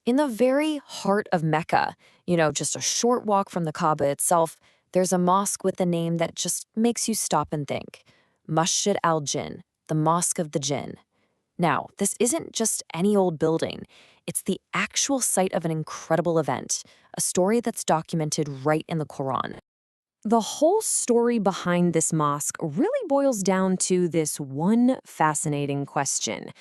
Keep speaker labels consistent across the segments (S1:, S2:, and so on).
S1: In the very heart of Mecca, just a short walk from the Kaaba itself, there's a mosque with a name that just makes you stop and think. Masjid al-Jinn, the Mosque of the Jinn. Now, this isn't just any old building. It's the actual site of an incredible event, a story that's documented right in the Quran. The whole story behind this mosque really boils down to this one fascinating question.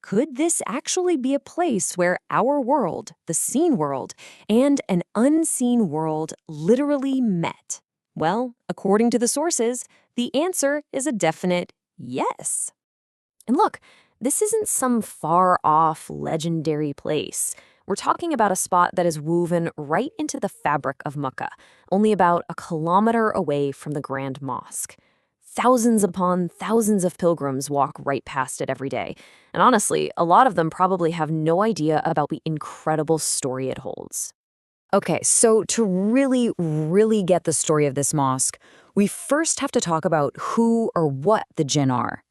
S1: Could this actually be a place where our world, the seen world, and an unseen world literally met? Well, according to the sources, the answer is a definite yes. And look, this isn't some far-off, legendary place. We're talking about a spot that is woven right into the fabric of Mecca, only about a kilometer away from the Grand Mosque. Thousands upon thousands of pilgrims walk right past it every day. And honestly, a lot of them probably have no idea about the incredible story it holds. Okay, so to really get the story of this mosque, we first have to talk about who or what the jinn are.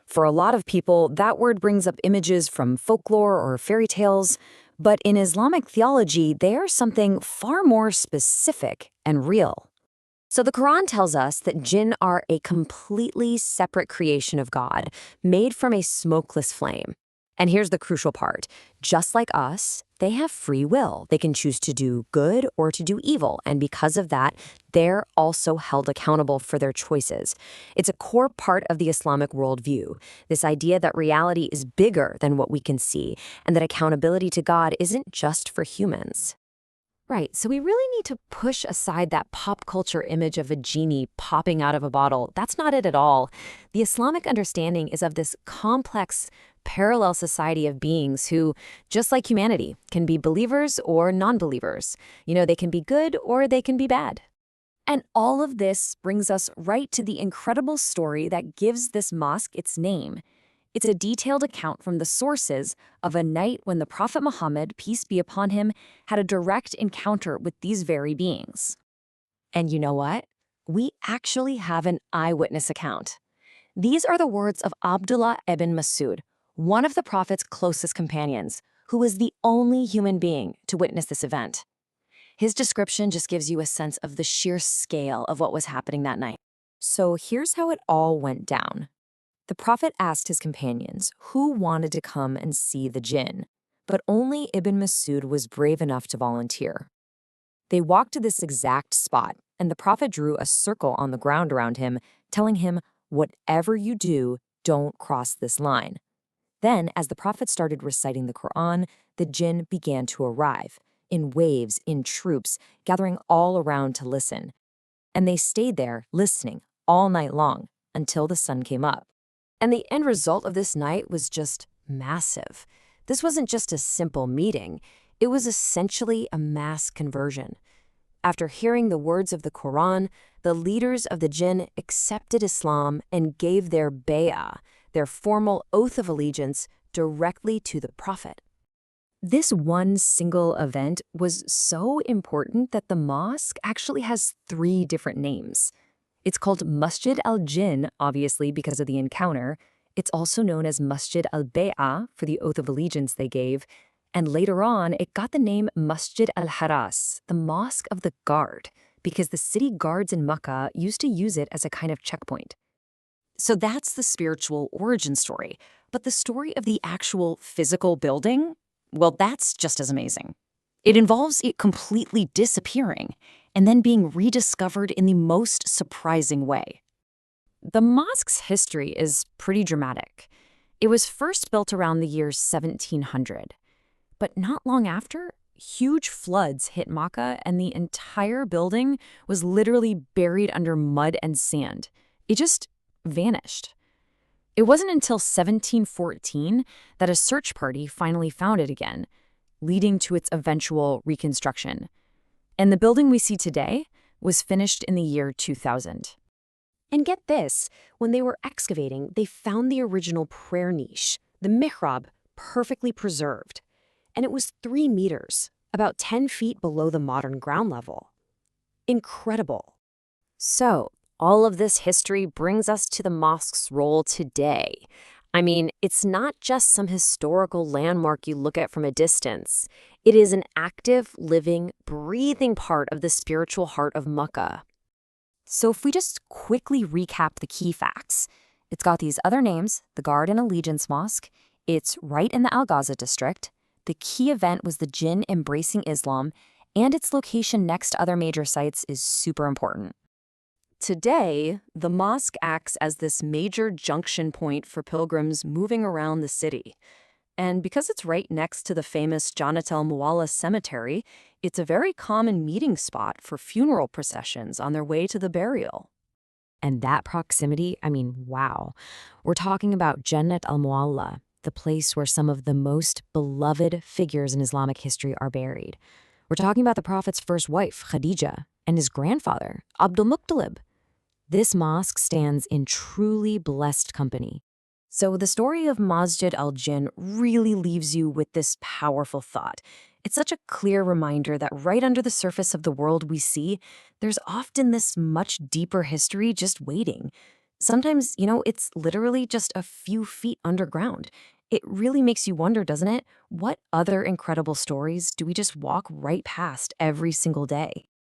S1: For a lot of people, that word brings up images from folklore or fairy tales, but in Islamic theology, they are something far more specific and real. So the Quran tells us that jinn are a completely separate creation of God, made from a smokeless flame. And here's the crucial part. Just like us, they have free will. They can choose to do good or to do evil, and because of that, they're also held accountable for their choices. It's a core part of the Islamic worldview, this idea that reality is bigger than what we can see, and that accountability to God isn't just for humans. Right, so we really need to push aside that pop culture image of a genie popping out of a bottle. That's not it at all. The Islamic understanding is of this complex, parallel society of beings who, just like humanity, can be believers or non-believers. They can be good or they can be bad. And all of this brings us right to the incredible story that gives this mosque its name. It's a detailed account from the sources of a night when the Prophet Muhammad, peace be upon him, had a direct encounter with these very beings. And you know what? We actually have an eyewitness account. These are the words of Abdullah ibn Masood, one of the Prophet's closest companions, who was the only human being to witness this event. His description just gives you a sense of the sheer scale of what was happening that night. So here's how it all went down. The Prophet asked his companions who wanted to come and see the jinn, but only Ibn Masud was brave enough to volunteer. They walked to this exact spot, and the Prophet drew a circle on the ground around him, telling him, "Whatever you do, don't cross this line." Then, as the Prophet started reciting the Quran, the jinn began to arrive, in waves, in troops, gathering all around to listen. And they stayed there, listening, all night long, until the sun came up. And the end result of this night was just massive. This wasn't just a simple meeting. It was essentially a mass conversion. After hearing the words of the Quran, the leaders of the jinn accepted Islam and gave their bay'ah, their formal oath of allegiance, directly to the Prophet. This one single event was so important that the mosque actually has 3 different names. It's called Masjid al-Jinn, obviously because of the encounter. It's also known as Masjid al-Bay'ah for the oath of allegiance they gave. And later on, it got the name Masjid al-Haras, the Mosque of the Guard, because the city guards in Mecca used to use it as a kind of checkpoint. So that's the spiritual origin story. But the story of the actual physical building, well, that's just as amazing. It involves it completely disappearing and then being rediscovered in the most surprising way. The mosque's history is pretty dramatic. It was first built around the year 1700. But not long after, huge floods hit Mecca and the entire building was literally buried under mud and sand. It just vanished. It wasn't until 1714 that a search party finally found it again, leading to its eventual reconstruction. And the building we see today was finished in the year 2000. And get this, when they were excavating, they found the original prayer niche, the mihrab, perfectly preserved. And it was 3 meters, about 10 feet below the modern ground level. Incredible. So, all of this history brings us to the mosque's role today.
S2: I mean, it's not just some historical landmark you look at from a distance. It is an active, living, breathing part of the spiritual heart of Mecca.
S1: So if we just quickly recap the key facts, it's got these other names, the Guard and Allegiance Mosque. It's right in the Al Ghaza district. The key event was the Jinn embracing Islam, and its location next to other major sites is super important.
S2: Today, the mosque acts as this major junction point for pilgrims moving around the city. And because it's right next to the famous Janat al-Muwalla cemetery, it's a very common meeting spot for funeral processions on their way to the burial.
S1: And that proximity, I mean, wow. We're talking about Jannat al-Mu'alla, the place where some of the most beloved figures in Islamic history are buried. We're talking about the Prophet's first wife, Khadija, and his grandfather, Abdul Muttalib. This mosque stands in truly blessed company. So the story of Masjid al-Jinn really leaves you with this powerful thought. It's such a clear reminder that right under the surface of the world we see, there's often this much deeper history just waiting. Sometimes, it's literally just a few feet underground. It really makes you wonder, doesn't it? What other incredible stories do we just walk right past every single day?